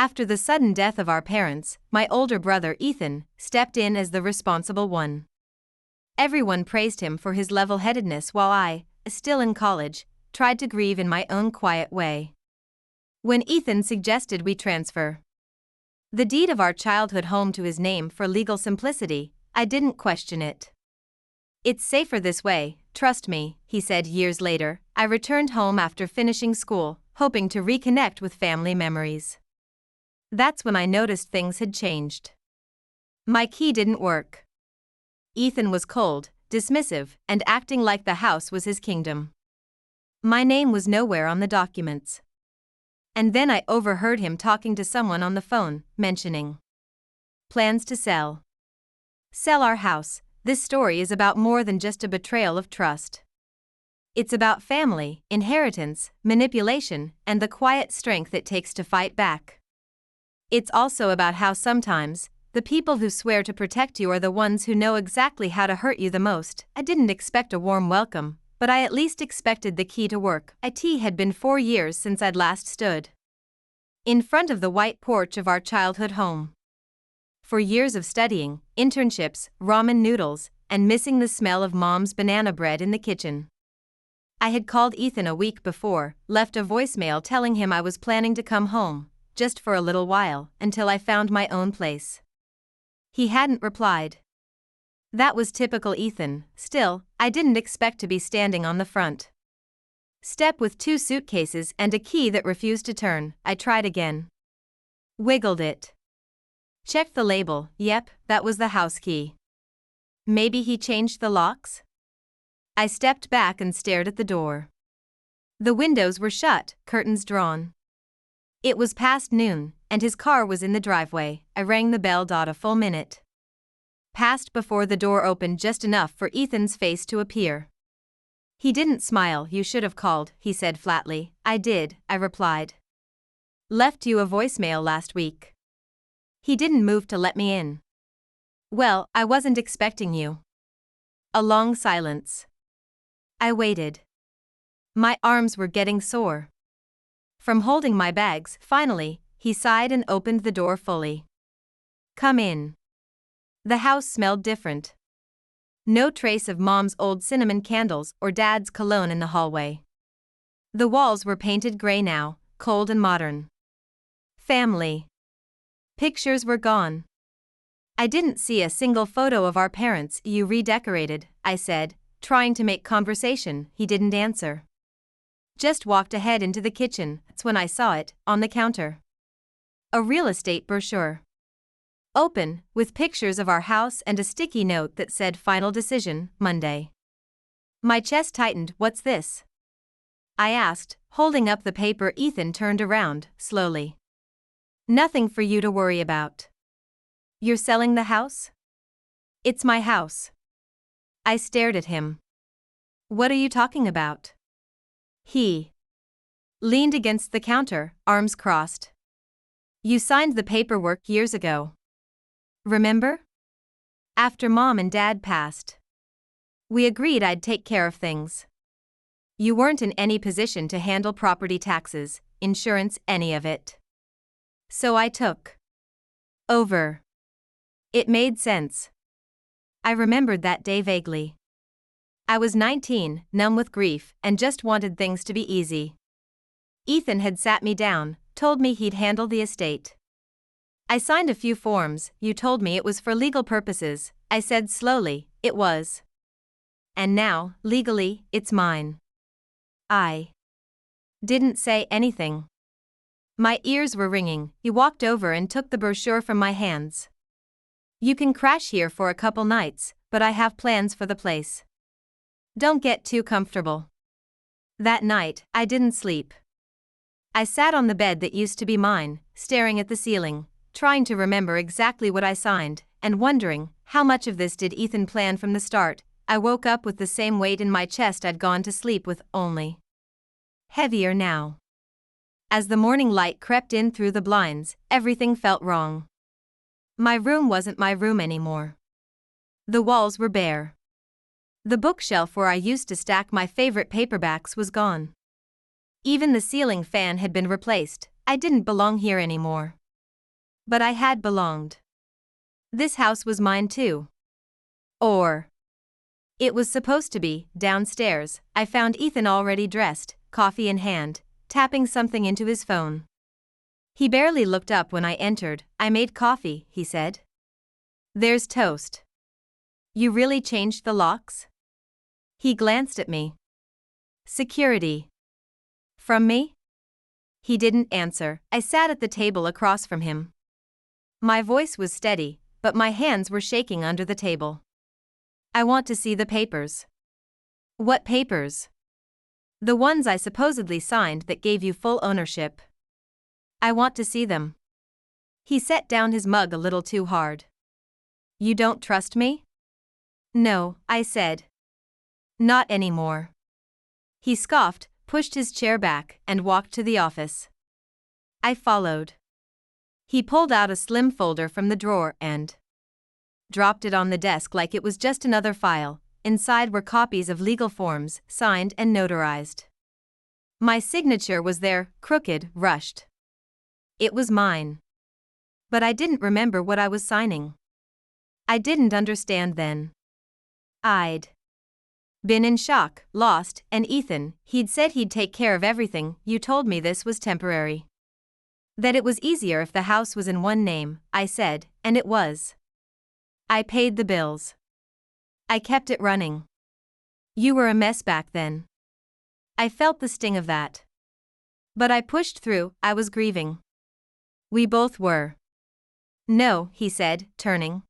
After the sudden death of our parents, my older brother Ethan stepped in as the responsible one. Everyone praised him for his level-headedness while I, still in college, tried to grieve in my own quiet way. When Ethan suggested we transfer the deed of our childhood home to his name for legal simplicity, I didn't question it. "It's safer this way, trust me," he said years later. I returned home after finishing school, hoping to reconnect with family memories. That's when I noticed things had changed. My key didn't work. Ethan was cold, dismissive, and acting like the house was his kingdom. My name was nowhere on the documents. And then I overheard him talking to someone on the phone, mentioning plans to sell. Sell our house. This story is about more than just a betrayal of trust. It's about family, inheritance, manipulation, and the quiet strength it takes to fight back. It's also about how sometimes, the people who swear to protect you are the ones who know exactly how to hurt you the most. I didn't expect a warm welcome, but I at least expected the key to work. It had been 4 years since I'd last stood in front of the white porch of our childhood home. For years of studying, internships, ramen noodles, and missing the smell of Mom's banana bread in the kitchen. I had called Ethan a week before, left a voicemail telling him I was planning to come home, just for a little while, until I found my own place. He hadn't replied. That was typical Ethan. Still, I didn't expect to be standing on the front step with 2 suitcases and a key that refused to turn. I tried again. Wiggled it. Checked the label. Yep, that was the house key. Maybe he changed the locks? I stepped back and stared at the door. The windows were shut, curtains drawn. It was past noon, and his car was in the driveway. I rang the bell. A full minute passed before the door opened, just enough for Ethan's face to appear. He didn't smile. "You should have called," he said flatly. "I did," I replied. "Left you a voicemail last week." He didn't move to let me in. "Well, I wasn't expecting you." A long silence. I waited. My arms were getting sore from holding my bags. Finally, he sighed and opened the door fully. "Come in." The house smelled different. No trace of Mom's old cinnamon candles or Dad's cologne in the hallway. The walls were painted gray now, cold and modern. Family pictures were gone. I didn't see a single photo of our parents. "You redecorated," I said, trying to make conversation. He didn't answer. Just walked ahead into the kitchen. That's when I saw it, on the counter. A real estate brochure. Open, with pictures of our house and a sticky note that said "Final decision, Monday." My chest tightened. "What's this?" I asked, holding up the paper. Ethan turned around, slowly. "Nothing for you to worry about." "You're selling the house?" "It's my house." I stared at him. "What are you talking about?" He leaned against the counter, arms crossed. "You signed the paperwork years ago. Remember? After Mom and Dad passed. We agreed I'd take care of things. You weren't in any position to handle property taxes, insurance, any of it. So I took over." It made sense. I remembered that day vaguely. I was 19, numb with grief, and just wanted things to be easy. Ethan had sat me down, told me he'd handle the estate. I signed a few forms. "You told me it was for legal purposes," I said slowly. "It was. And now, legally, it's mine." I didn't say anything. My ears were ringing. He walked over and took the brochure from my hands. "You can crash here for a couple nights, but I have plans for the place. Don't get too comfortable." That night, I didn't sleep. I sat on the bed that used to be mine, staring at the ceiling, trying to remember exactly what I signed, and wondering, how much of this did Ethan plan from the start? I woke up with the same weight in my chest I'd gone to sleep with, only heavier now. As the morning light crept in through the blinds, everything felt wrong. My room wasn't my room anymore. The walls were bare. The bookshelf where I used to stack my favorite paperbacks was gone. Even the ceiling fan had been replaced. I didn't belong here anymore. But I had belonged. This house was mine too. Or it was supposed to be. Downstairs, I found Ethan already dressed, coffee in hand, tapping something into his phone. He barely looked up when I entered. "I made coffee," he said. "There's toast." "You really changed the locks?" He glanced at me. "Security." "From me?" He didn't answer. I sat at the table across from him. My voice was steady, but my hands were shaking under the table. "I want to see the papers." "What papers?" "The ones I supposedly signed that gave you full ownership." "I want to see them." He set down his mug a little too hard. "You don't trust me?" "No," I said. "Not anymore." He scoffed, pushed his chair back, and walked to the office. I followed. He pulled out a slim folder from the drawer and dropped it on the desk like it was just another file. Inside were copies of legal forms, signed and notarized. My signature was there, crooked, rushed. It was mine. But I didn't remember what I was signing. I didn't understand then. I'd been in shock, lost, and Ethan, he'd said he'd take care of everything. "You told me this was temporary. That it was easier if the house was in one name," I said, and it was. "I paid the bills. I kept it running. You were a mess back then." I felt the sting of that. But I pushed through. I was grieving. We both were. "No," he said, turning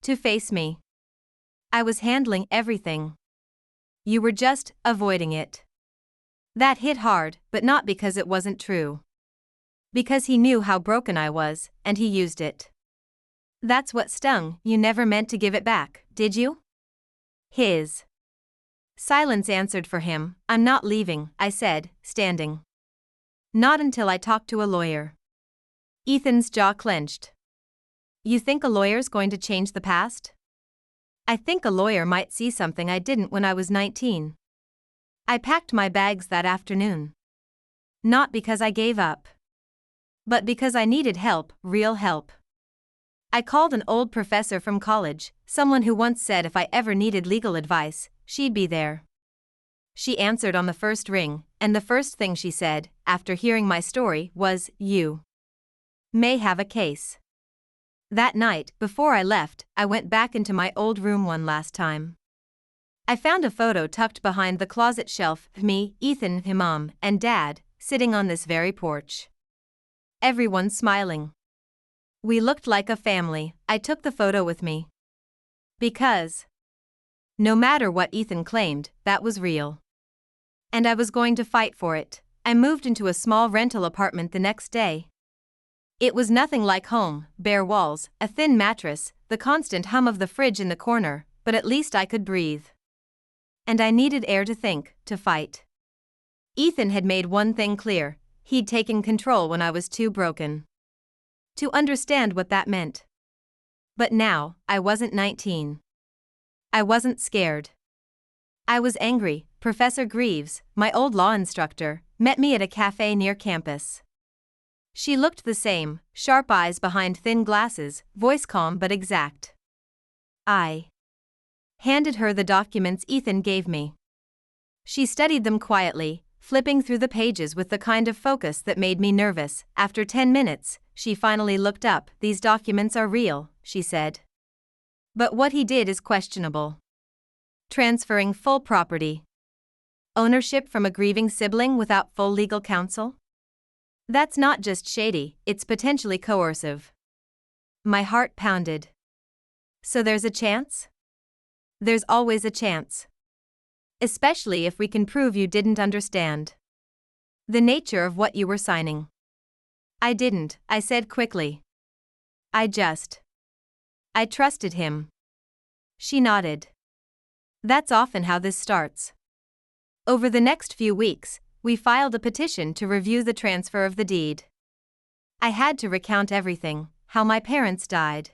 to face me. "I was handling everything. You were just avoiding it." That hit hard, but not because it wasn't true. Because he knew how broken I was, and he used it. That's what stung. "You never meant to give it back, did you?" His silence answered for him. "I'm not leaving," I said, standing. "Not until I talk to a lawyer." Ethan's jaw clenched. "You think a lawyer's going to change the past?" "I think a lawyer might see something I didn't when I was 19. I packed my bags that afternoon. Not because I gave up. But because I needed help, real help. I called an old professor from college, someone who once said if I ever needed legal advice, she'd be there. She answered on the first ring, and the first thing she said, after hearing my story, was, "You may have a case." That night, before I left, I went back into my old room one last time. I found a photo tucked behind the closet shelf of me, Ethan, Mom, and Dad, sitting on this very porch. Everyone smiling. We looked like a family. I took the photo with me. Because no matter what Ethan claimed, that was real. And I was going to fight for it. I moved into a small rental apartment the next day. It was nothing like home, bare walls, a thin mattress, the constant hum of the fridge in the corner, but at least I could breathe. And I needed air to think, to fight. Ethan had made one thing clear: he'd taken control when I was too broken to understand what that meant. But now, I wasn't 19. I wasn't scared. I was angry. Professor Greaves, my old law instructor, met me at a cafe near campus. She looked the same, sharp eyes behind thin glasses, voice calm but exact. I handed her the documents Ethan gave me. She studied them quietly, flipping through the pages with the kind of focus that made me nervous. After 10 minutes, she finally looked up. "These documents are real," she said. "But what he did is questionable. Transferring full property ownership from a grieving sibling without full legal counsel? That's not just shady, it's potentially coercive." My heart pounded. So there's a chance? There's always a chance. Especially if we can prove you didn't understand the nature of what you were signing. "I didn't," I said quickly. I trusted him." She nodded. That's often how this starts. Over the next few weeks, we filed a petition to review the transfer of the deed. I had to recount everything: how my parents died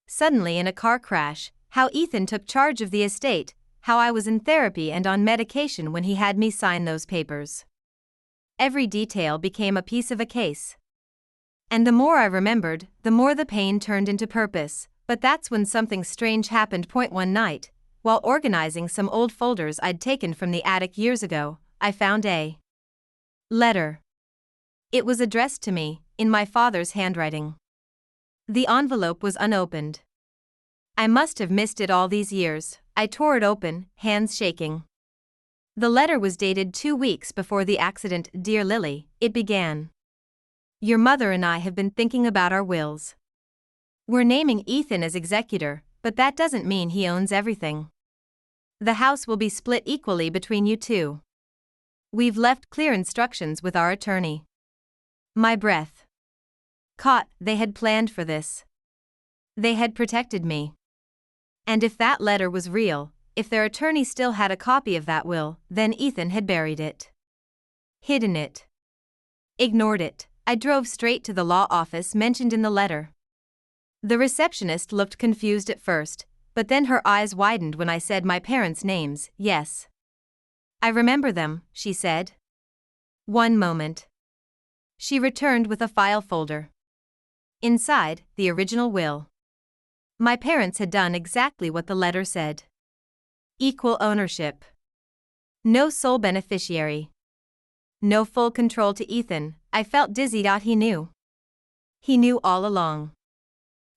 suddenly in a car crash, how Ethan took charge of the estate, how I was in therapy and on medication when he had me sign those papers. Every detail became a piece of a case. And the more I remembered, the more the pain turned into purpose. But that's when something strange happened. One night, while organizing some old folders I'd taken from the attic years ago, I found a letter. It was addressed to me, in my father's handwriting. The envelope was unopened. I must have missed it all these years. I tore it open, hands shaking. The letter was dated 2 weeks before the accident. Dear Lily, it began. Your mother and I have been thinking about our wills. We're naming Ethan as executor, but that doesn't mean he owns everything. The house will be split equally between you two. We've left clear instructions with our attorney. My breath caught. They had planned for this. They had protected me. And if that letter was real, if their attorney still had a copy of that will, then Ethan had buried it. Hidden it. Ignored it. I drove straight to the law office mentioned in the letter. The receptionist looked confused at first, but then her eyes widened when I said my parents' names. Yes. I remember them, she said. One moment. She returned with a file folder. Inside, the original will. My parents had done exactly what the letter said. Equal ownership. No sole beneficiary. No full control to Ethan. I felt dizzy. He knew. He knew all along.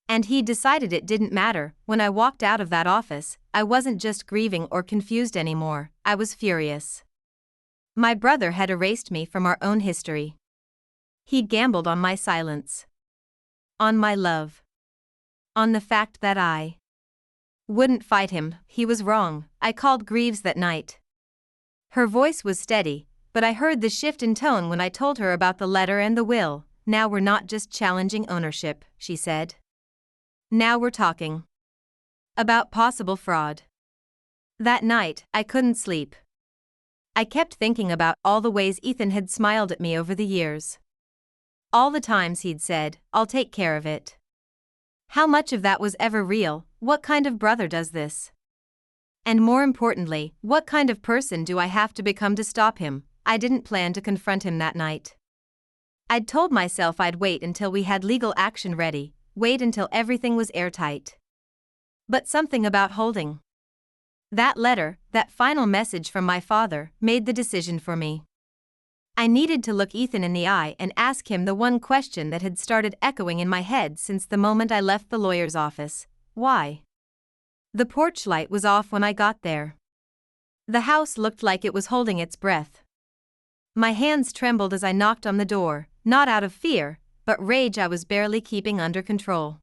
And he decided it didn't matter. When I walked out of that office, I wasn't just grieving or confused anymore, I was furious. My brother had erased me from our own history. He'd gambled on my silence. On my love. On the fact that I wouldn't fight him. He was wrong. I called Greaves that night. Her voice was steady, but I heard the shift in tone when I told her about the letter and the will. Now we're not just challenging ownership, she said. Now we're talking about possible fraud. That night, I couldn't sleep. I kept thinking about all the ways Ethan had smiled at me over the years. All the times he'd said, I'll take care of it. How much of that was ever real? What kind of brother does this? And more importantly, what kind of person do I have to become to stop him? I didn't plan to confront him that night. I'd told myself I'd wait until we had legal action ready, wait until everything was airtight. But something about holding that letter, that final message from my father, made the decision for me. I needed to look Ethan in the eye and ask him the one question that had started echoing in my head since the moment I left the lawyer's office. Why? The porch light was off when I got there. The house looked like it was holding its breath. My hands trembled as I knocked on the door, not out of fear, but rage I was barely keeping under control.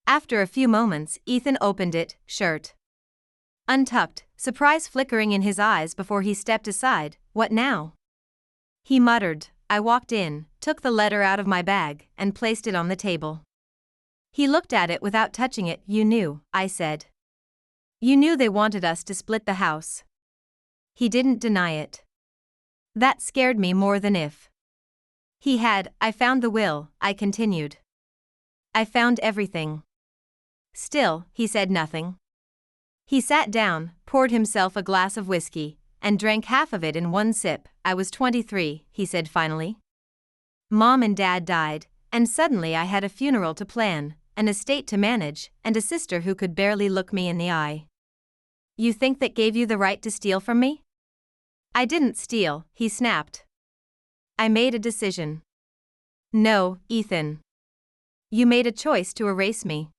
After a few moments, Ethan opened it, shirt untucked, surprise flickering in his eyes before he stepped aside. What now? He muttered. I walked in, took the letter out of my bag, and placed it on the table. He looked at it without touching it. You knew, I said. You knew they wanted us to split the house. He didn't deny it. That scared me more than if he had. I found the will, I continued. I found everything. Still, he said nothing. He sat down, poured himself a glass of whiskey, and drank half of it in one sip. I was 23, he said finally. Mom and Dad died, and suddenly I had a funeral to plan, an estate to manage, and a sister who could barely look me in the eye. You think that gave you the right to steal from me? I didn't steal, he snapped. I made a decision. No, Ethan. You made a choice to erase me.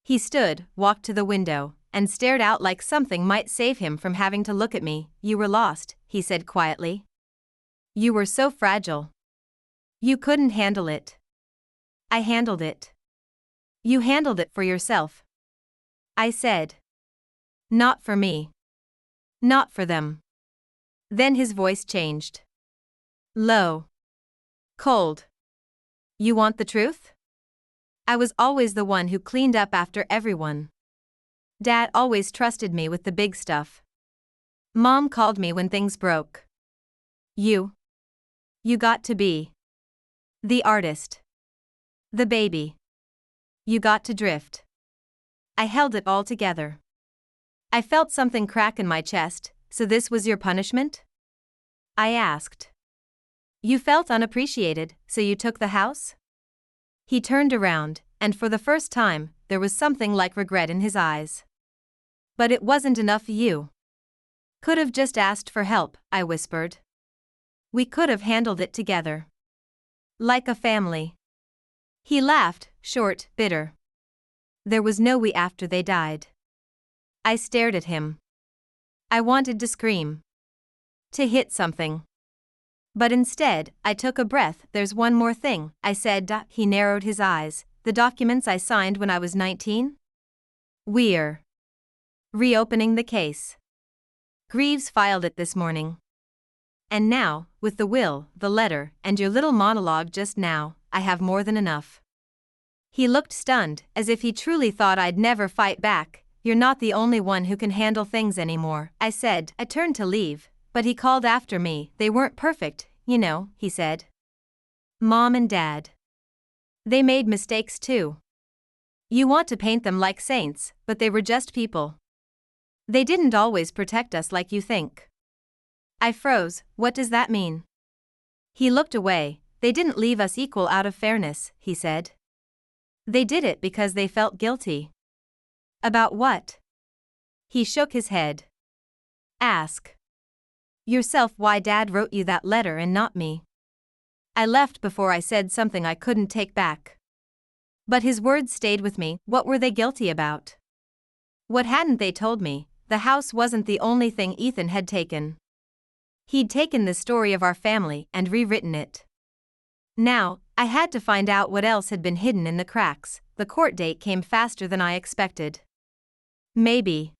He stood, walked to the window, and stared out like something might save him from having to look at me. You were lost, he said quietly. You were so fragile. You couldn't handle it. I handled it. You handled it for yourself. I said. Not for me. Not for them. Then his voice changed. Low. Cold. You want the truth? I was always the one who cleaned up after everyone. Dad always trusted me with the big stuff. Mom called me when things broke. You got to be the artist. The baby. You got to drift. I held it all together. I felt something crack in my chest. So this was your punishment? I asked. You felt unappreciated, so you took the house? He turned around, and for the first time, there was something like regret in his eyes. But it wasn't enough. You could have just asked for help, I whispered. We could have handled it together. Like a family. He laughed, short, bitter. There was no we after they died. I stared at him. I wanted to scream. To hit something. But instead, I took a breath. There's one more thing, I said. He narrowed his eyes. The documents I signed when I was 19? We're reopening the case. Greaves filed it this morning. And now, with the will, the letter, and your little monologue just now, I have more than enough. He looked stunned, as if he truly thought I'd never fight back. You're not the only one who can handle things anymore, I said. I turned to leave, but he called after me. They weren't perfect, you know, he said. Mom and Dad. They made mistakes too. You want to paint them like saints, but they were just people. They didn't always protect us like you think. I froze. What does that mean? He looked away. They didn't leave us equal out of fairness, he said. They did it because they felt guilty. About what? He shook his head. Ask yourself why Dad wrote you that letter and not me. I left before I said something I couldn't take back. But his words stayed with me. What were they guilty about? What hadn't they told me? The house wasn't the only thing Ethan had taken. He'd taken the story of our family and rewritten it. Now, I had to find out what else had been hidden in the cracks. The court date came faster than I expected. Maybe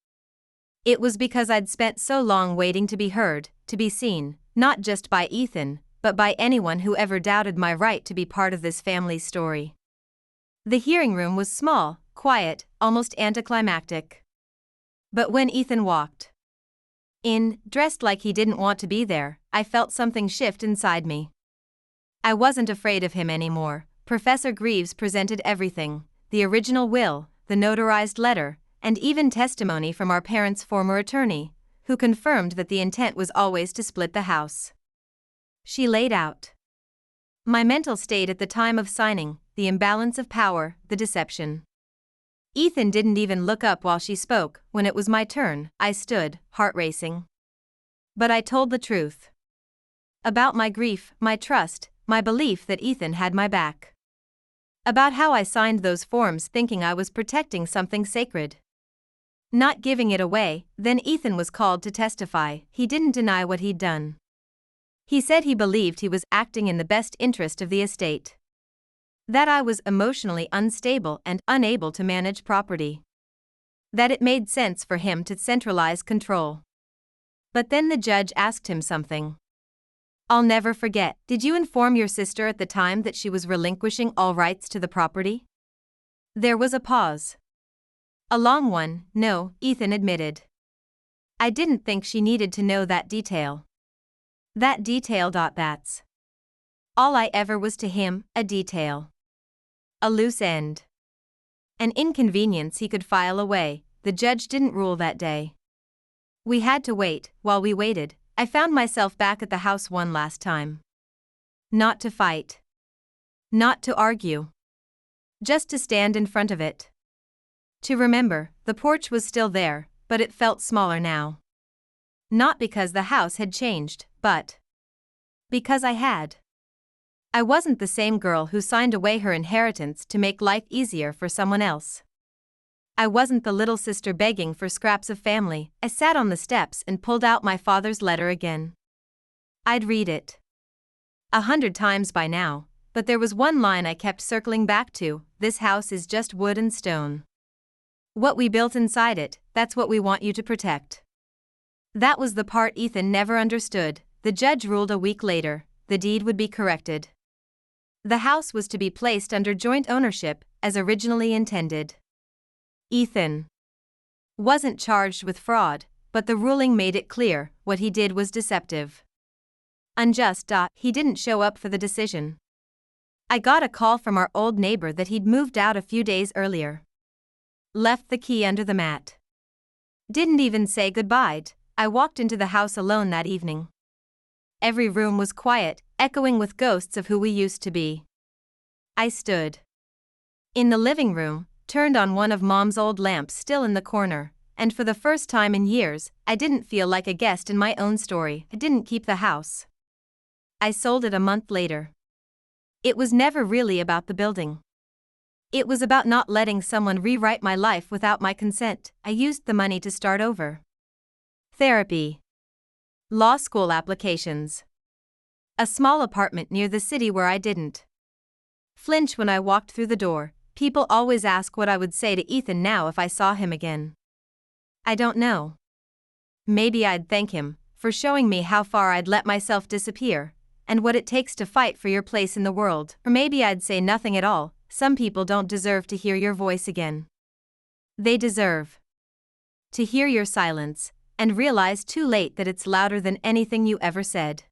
it was because I'd spent so long waiting to be heard, to be seen, not just by Ethan, but by anyone who ever doubted my right to be part of this family's story. The hearing room was small, quiet, almost anticlimactic. But when Ethan walked in, dressed like he didn't want to be there, I felt something shift inside me. I wasn't afraid of him anymore. Professor Greaves presented everything: the original will, the notarized letter, and even testimony from our parents' former attorney, who confirmed that the intent was always to split the house. She laid out my mental state at the time of signing, the imbalance of power, the deception. Ethan didn't even look up while she spoke. When it was my turn, I stood, heart racing. But I told the truth. About my grief, my trust, my belief that Ethan had my back. About how I signed those forms thinking I was protecting something sacred. Not giving it away. Then Ethan was called to testify. He didn't deny what he'd done. He said he believed he was acting in the best interest of the estate. That I was emotionally unstable and unable to manage property. That it made sense for him to centralize control. But then the judge asked him something I'll never forget. Did you inform your sister at the time that she was relinquishing all rights to the property? There was a pause. A long one. No, Ethan admitted. I didn't think she needed to know that detail. That detail. That's all I ever was to him, a detail. A loose end. An inconvenience he could file away. The judge didn't rule that day. We had to wait. While we waited, I found myself back at the house one last time. Not to fight. Not to argue. Just to stand in front of it. To remember, the porch was still there, but it felt smaller now. Not because the house had changed, but because I had. I wasn't the same girl who signed away her inheritance to make life easier for someone else. I wasn't the little sister begging for scraps of family. I sat on the steps and pulled out my father's letter again. I'd read it 100 times by now, but there was one line I kept circling back to: this house is just wood and stone. What we built inside it, that's what we want you to protect. That was the part Ethan never understood. The judge ruled a week later, the deed would be corrected. The house was to be placed under joint ownership, as originally intended. Ethan wasn't charged with fraud, but the ruling made it clear what he did was deceptive. Unjust. He didn't show up for the decision. I got a call from our old neighbor that he'd moved out a few days earlier. Left the key under the mat. Didn't even say goodbye. I walked into the house alone that evening. Every room was quiet, echoing with ghosts of who we used to be. I stood In the living room, turned on one of Mom's old lamps still in the corner, and for the first time in years, I didn't feel like a guest in my own story. I didn't keep the house. I sold it a month later. It was never really about the building. It was about not letting someone rewrite my life without my consent. I used the money to start over. Therapy. Law school applications. A small apartment near the city where I didn't flinch when I walked through the door. People always ask what I would say to Ethan now if I saw him again. I don't know. Maybe I'd thank him for showing me how far I'd let myself disappear, and what it takes to fight for your place in the world. Or maybe I'd say nothing at all. Some people don't deserve to hear your voice again. They deserve to hear your silence, and realize too late that it's louder than anything you ever said.